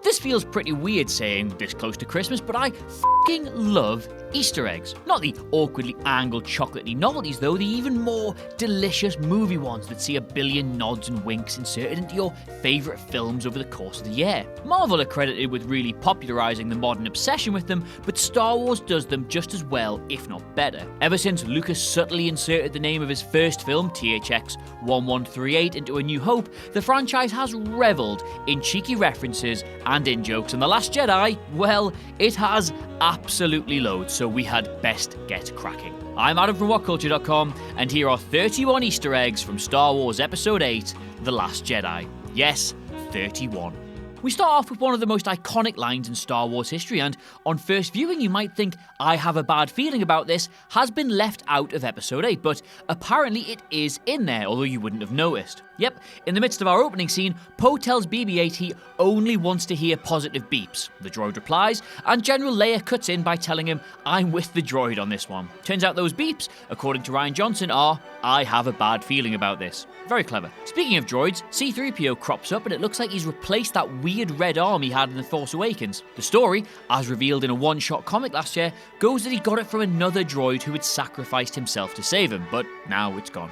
This feels pretty weird saying this close to Christmas, but I f***ing love Easter eggs. Not the awkwardly angled chocolatey novelties though, the even more delicious movie ones that see a billion nods and winks inserted into your favourite films over the course of the year. Marvel are credited with really popularising the modern obsession with them, but Star Wars does them just as well, if not better. Ever since Lucas subtly inserted the name of his first film, THX 1138, into A New Hope, the franchise has revelled in cheeky references and in-jokes, and The Last Jedi, well, it has absolutely loads, so we had best get cracking. I'm Adam from Whatculture.com, and here are 31 Easter eggs from Star Wars Episode 8, The Last Jedi. Yes, 31. We start off with one of the most iconic lines in Star Wars history, and on first viewing you might think I have a bad feeling about this has been left out of Episode 8, but apparently it is in there, although you wouldn't have noticed. Yep, in the midst of our opening scene, Poe tells BB-8 he only wants to hear positive beeps. The droid replies, and General Leia cuts in by telling him, I'm with the droid on this one. Turns out those beeps, according to Rian Johnson, are, I have a bad feeling about this. Very clever. Speaking of droids, C-3PO crops up and it looks like he's replaced that weird red arm he had in The Force Awakens. The story, as revealed in a one-shot comic last year, goes that he got it from another droid who had sacrificed himself to save him, but now it's gone.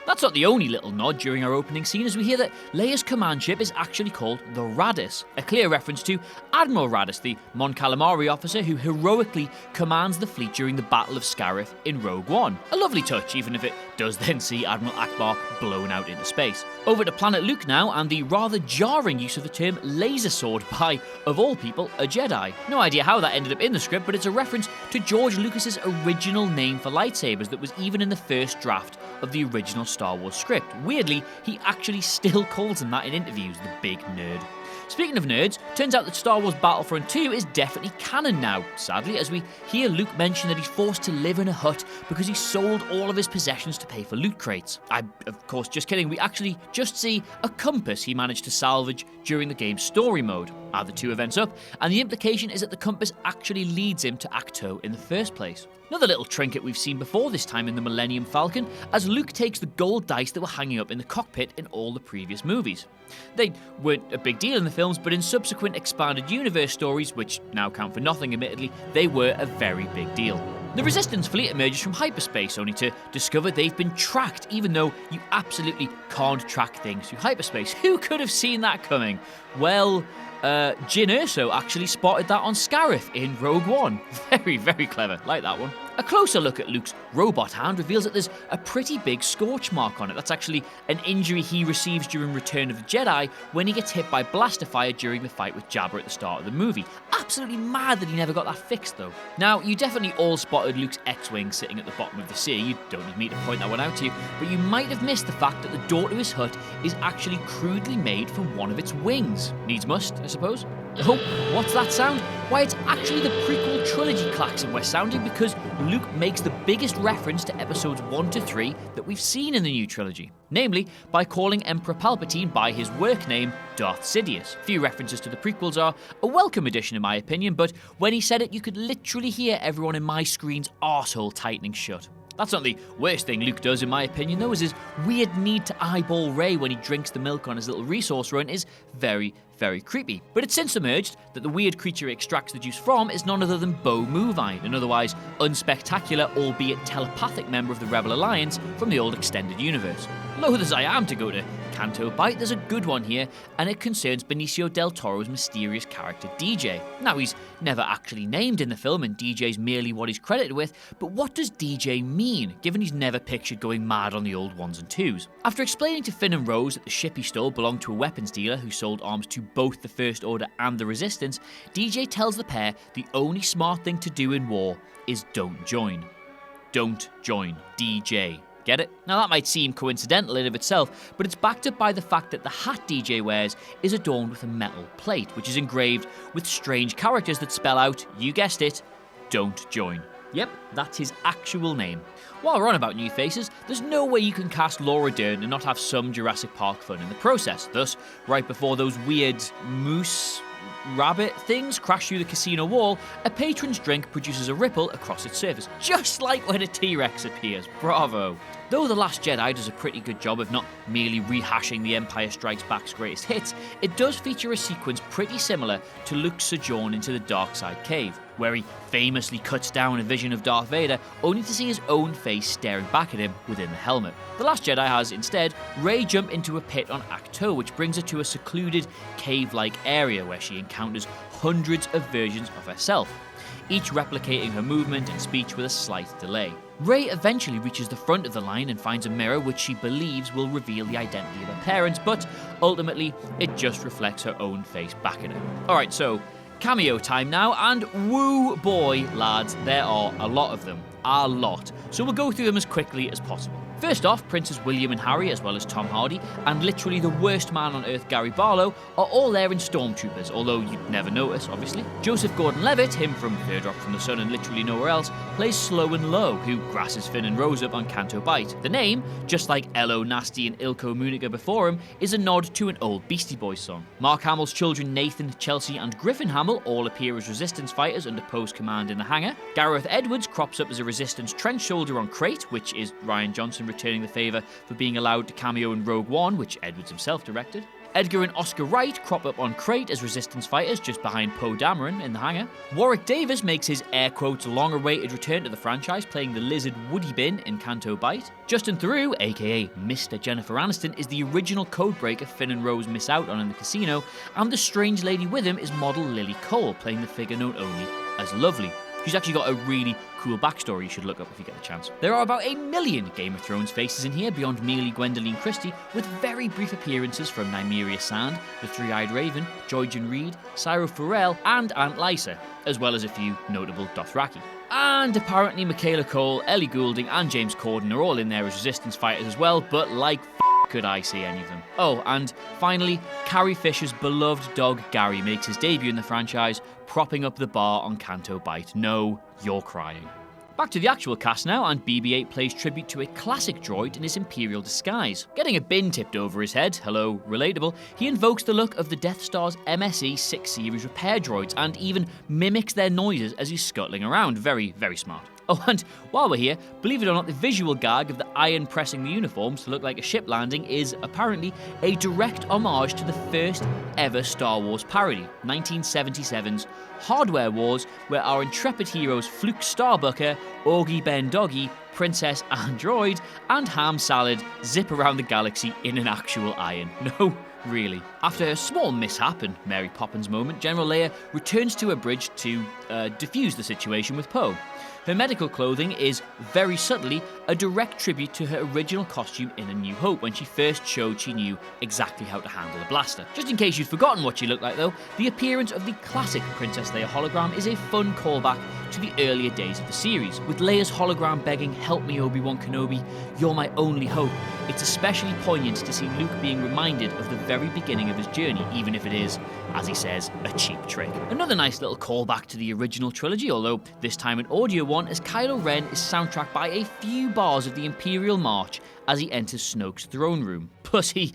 That's not the only little nod during our opening scene, as we hear that Leia's command ship is actually called the Raddus, a clear reference to Admiral Raddus, the Mon Calamari officer who heroically commands the fleet during the Battle of Scarif in Rogue One. A lovely touch, even if it does then see Admiral Akbar blown out into space. Over to Planet Luke now, and the rather jarring use of the term laser sword by, of all people, a Jedi. No idea how that ended up in the script, but it's a reference to George Lucas's original name for lightsabers that was even in the first draft of the original Star Wars script. Weirdly, he actually still calls him that in interviews, the big nerd. Speaking of nerds, turns out that Star Wars Battlefront 2 is definitely canon now, sadly, as we hear Luke mention that he's forced to live in a hut because he sold all of his possessions to pay for loot crates. I'm, of course, just kidding. We actually just see a compass he managed to salvage during the game's story mode. Add the two events up, and the implication is that the compass actually leads him to Acto in the first place. Another little trinket we've seen before, this time in the Millennium Falcon, as Luke takes the gold dice that were hanging up in the cockpit in all the previous movies. They weren't a big deal in the films, but in subsequent expanded universe stories, which now count for nothing admittedly, they were a very big deal. The Resistance fleet emerges from hyperspace, only to discover they've been tracked, even though you absolutely can't track things through hyperspace. Who could have seen that coming? Well, Jyn Erso actually spotted that on Scarif in Rogue One. Very, very clever. Like that one. A closer look at Luke's robot hand reveals that there's a pretty big scorch mark on it. That's actually an injury he receives during Return of the Jedi when he gets hit by blaster fire during the fight with Jabba at the start of the movie. Absolutely mad that he never got that fixed though. Now, you definitely all spotted Luke's X-Wing sitting at the bottom of the sea. You don't need me to point that one out to you, but you might have missed the fact that the door to his hut is actually crudely made from one of its wings. Needs must, I suppose. Oh, what's that sound? Why, it's actually the prequel trilogy klaxon we're sounding, because Luke makes the biggest reference to episodes 1 to 3 that we've seen in the new trilogy. Namely, by calling Emperor Palpatine by his work name, Darth Sidious. Few references to the prequels are a welcome addition in my opinion, but when he said it you could literally hear everyone in my screen's arsehole tightening shut. That's not the worst thing Luke does in my opinion though, is his weird need to eyeball Rey when he drinks the milk on his little resource run is very, very creepy. But it's since emerged that the weird creature he extracts the juice from is none other than Bo Movine, an otherwise unspectacular, albeit telepathic member of the Rebel Alliance from the old extended universe. Loath as I am to go to Canto Bight, there's a good one here, and it concerns Benicio del Toro's mysterious character DJ. Now, he's never actually named in the film, and DJ's merely what he's credited with, but what does DJ mean, given he's never pictured going mad on the old ones and twos? After explaining to Finn and Rose that the ship he stole belonged to a weapons dealer who sold arms to both the First Order and the Resistance, DJ tells the pair the only smart thing to do in war is don't join. Don't join. DJ. Get it? Now that might seem coincidental in of itself, but it's backed up by the fact that the hat DJ wears is adorned with a metal plate, which is engraved with strange characters that spell out, you guessed it, don't join. Yep, that's his actual name. While we're on about new faces, there's no way you can cast Laura Dern and not have some Jurassic Park fun in the process. Thus, right before those weird moose rabbit things crash through the casino wall, a patron's drink produces a ripple across its surface, just like when a T-Rex appears. Bravo. Though The Last Jedi does a pretty good job of not merely rehashing The Empire Strikes Back's greatest hits, it does feature a sequence pretty similar to Luke's sojourn into the dark side cave, where he famously cuts down a vision of Darth Vader only to see his own face staring back at him within the helmet. The Last Jedi has, instead, Rey jump into a pit on Act 2, which brings her to a secluded, cave-like area where she encounters hundreds of versions of herself, each replicating her movement and speech with a slight delay. Rey eventually reaches the front of the line and finds a mirror which she believes will reveal the identity of her parents, but ultimately it just reflects her own face back at her. Alright, so cameo time now, and woo boy, lads, there are a lot of them. A lot. So we'll go through them as quickly as possible. First off, Princes William and Harry, as well as Tom Hardy, and literally the worst man on earth, Gary Barlow, are all there in Stormtroopers, although you'd never notice, obviously. Joseph Gordon-Levitt, him from Third Rock from the Sun and literally nowhere else, plays Slow and Low, who grasses Finn and Rose up on Canto Bight. The name, just like Ello Nasty and Ilko Muniga before him, is a nod to an old Beastie Boys song. Mark Hamill's children Nathan, Chelsea and Griffin Hamill all appear as Resistance fighters under Poe's command in the hangar. Gareth Edwards crops up as a Resistance trench soldier on Crate, which is Rian Johnson returning the favour for being allowed to cameo in Rogue One, which Edwards himself directed. Edgar and Oscar Wright crop up on Crate as Resistance fighters just behind Poe Dameron in the hangar. Warwick Davis makes his air quotes long-awaited return to the franchise, playing the lizard Woody Bin in Canto Bight. Justin Theroux, aka Mr. Jennifer Aniston, is the original codebreaker Finn and Rose miss out on in the casino, and the strange lady with him is model Lily Cole, playing the figure known only as Lovely. She's actually got a really cool backstory you should look up if you get the chance. There are about 1 million Game of Thrones faces in here beyond merely Gwendoline Christie, with very brief appearances from Nymeria Sand, the Three-Eyed Raven, Joygen Reed, Syro Forel, and Aunt Lysa, as well as a few notable Dothraki. And apparently Michaela Cole, Ellie Goulding, and James Corden are all in there as Resistance fighters as well, but like could I see any of them. Oh, and finally, Carrie Fisher's beloved dog Gary makes his debut in the franchise, propping up the bar on Canto Bight. No, you're crying. Back to the actual cast now, and BB-8 pays tribute to a classic droid in his Imperial disguise. Getting a bin tipped over his head, hello, relatable, he invokes the look of the Death Star's MSE 6 series repair droids and even mimics their noises as he's scuttling around. Very, very smart. Oh, and while we're here, believe it or not, the visual gag of the iron pressing the uniforms to look like a ship landing is apparently a direct homage to the first ever Star Wars parody, 1977's Hardware Wars, where our intrepid heroes Fluke Starbucker, Augie Ben Doggy, Princess Android, and Ham Salad zip around the galaxy in an actual iron. No, really. After a small mishap and Mary Poppins moment, General Leia returns to her bridge to defuse the situation with Poe. Her medical clothing is, very subtly, a direct tribute to her original costume in A New Hope when she first showed she knew exactly how to handle a blaster. Just in case you'd forgotten what she looked like though, the appearance of the classic Princess Leia hologram is a fun callback to the earlier days of the series, with Leia's hologram begging, "Help me, Obi-Wan Kenobi, you're my only hope." It's especially poignant to see Luke being reminded of the very beginning of his journey, even if it is, as he says, a cheap trick. Another nice little callback to the original trilogy, although this time an audio one, as Kylo Ren is soundtracked by a few bars of the Imperial March as he enters Snoke's throne room. Plus he,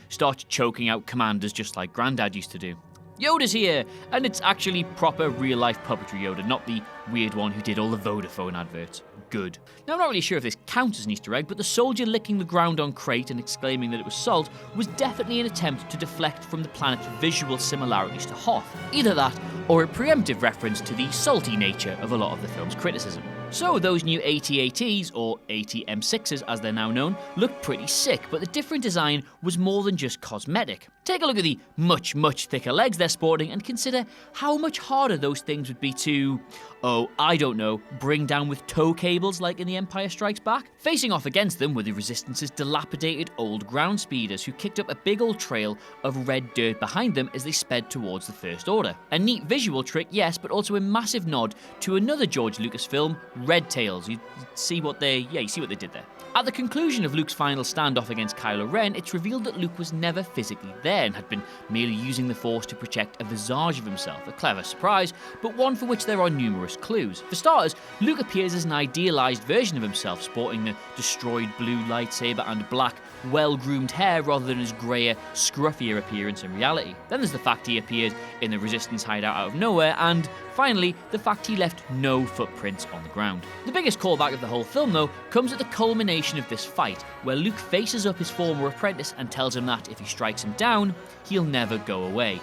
starts choking out commanders just like Grandad used to do. Yoda's here! And it's actually proper real-life puppetry Yoda, not the weird one who did all the Vodafone adverts. Good. Now, I'm not really sure if this counts as an Easter egg, but the soldier licking the ground on Crate and exclaiming that it was salt was definitely an attempt to deflect from the planet's visual similarities to Hoth. Either that, or a preemptive reference to the salty nature of a lot of the film's criticism. So those new AT-ATs, or AT-M6s as they're now known, looked pretty sick, but the different design was more than just cosmetic. Take a look at the much, much thicker legs they're sporting and consider how much harder those things would be to, bring down with tow cables like in The Empire Strikes Back. Facing off against them were the Resistance's dilapidated old ground speeders who kicked up a big old trail of red dirt behind them as they sped towards the First Order. A neat visual trick, yes, but also a massive nod to another George Lucas film, Red Tails. You see what they did there. At the conclusion of Luke's final standoff against Kylo Ren, it's revealed that Luke was never physically there and had been merely using the Force to project a visage of himself. A clever surprise, but one for which there are numerous clues. For starters, Luke appears as an idealised version of himself, sporting the destroyed blue lightsaber and black, well-groomed hair rather than his greyer, scruffier appearance in reality. Then there's the fact he appeared in the Resistance hideout out of nowhere, and finally, the fact he left no footprints on the ground. The biggest callback of the whole film, though, comes at the culmination recreation of this fight, where Luke faces up his former apprentice and tells him that if he strikes him down, he'll never go away.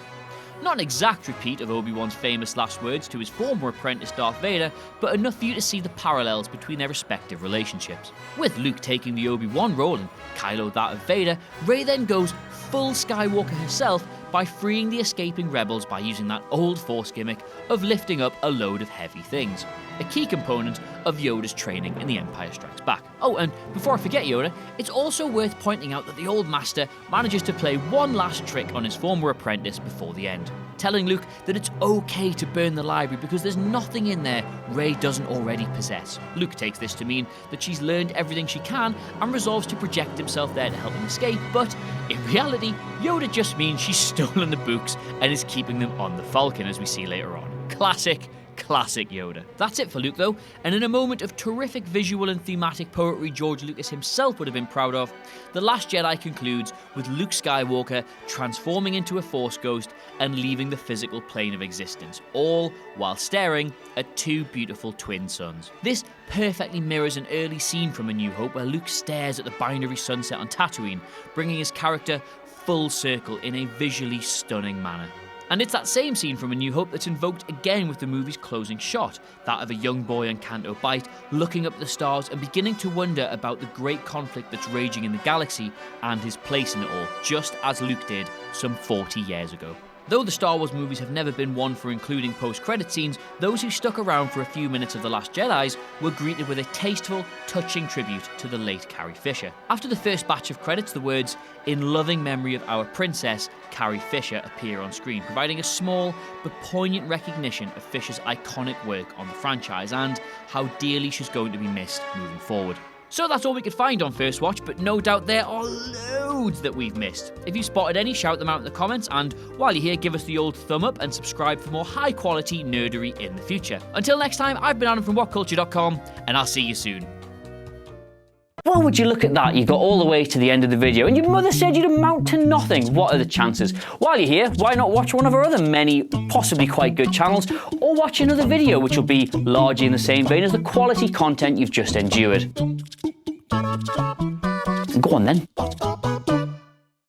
Not an exact repeat of Obi-Wan's famous last words to his former apprentice Darth Vader, but enough for you to see the parallels between their respective relationships. With Luke taking the Obi-Wan role and Kylo that of Vader, Rey then goes full Skywalker herself by freeing the escaping rebels by using that old Force gimmick of lifting up a load of heavy things. A key component of Yoda's training in The Empire Strikes Back. Oh, and before I forget Yoda, it's also worth pointing out that the old master manages to play one last trick on his former apprentice before the end, telling Luke that it's okay to burn the library because there's nothing in there Rey doesn't already possess. Luke takes this to mean that she's learned everything she can and resolves to project himself there to help him escape, but in reality, Yoda just means she's stolen the books and is keeping them on the Falcon, as we see later on. Classic Yoda. That's it for Luke though, and in a moment of terrific visual and thematic poetry George Lucas himself would have been proud of, The Last Jedi concludes with Luke Skywalker transforming into a Force ghost and leaving the physical plane of existence, all while staring at two beautiful twin suns. This perfectly mirrors an early scene from A New Hope where Luke stares at the binary sunset on Tatooine, bringing his character full circle in a visually stunning manner. And it's that same scene from A New Hope that's invoked again with the movie's closing shot, that of a young boy on Canto Bight looking up at the stars and beginning to wonder about the great conflict that's raging in the galaxy and his place in it all, just as Luke did some 40 years ago. Though the Star Wars movies have never been one for including post-credit scenes, those who stuck around for a few minutes of The Last Jedis were greeted with a tasteful, touching tribute to the late Carrie Fisher. After the first batch of credits, the words, "In loving memory of our princess, Carrie Fisher," appear on screen, providing a small but poignant recognition of Fisher's iconic work on the franchise and how dearly she's going to be missed moving forward. So that's all we could find on First Watch, but no doubt there are loads that we've missed. If you spotted any, shout them out in the comments, and while you're here, give us the old thumb up and subscribe for more high-quality nerdery in the future. Until next time, I've been Adam from Whatculture.com, and I'll see you soon. Well, would you look at that? You got all the way to the end of the video, and your mother said you'd amount to nothing. What are the chances? While you're here, why not watch one of our other many, possibly quite good channels, or watch another video which will be largely in the same vein as the quality content you've just endured. Go on then.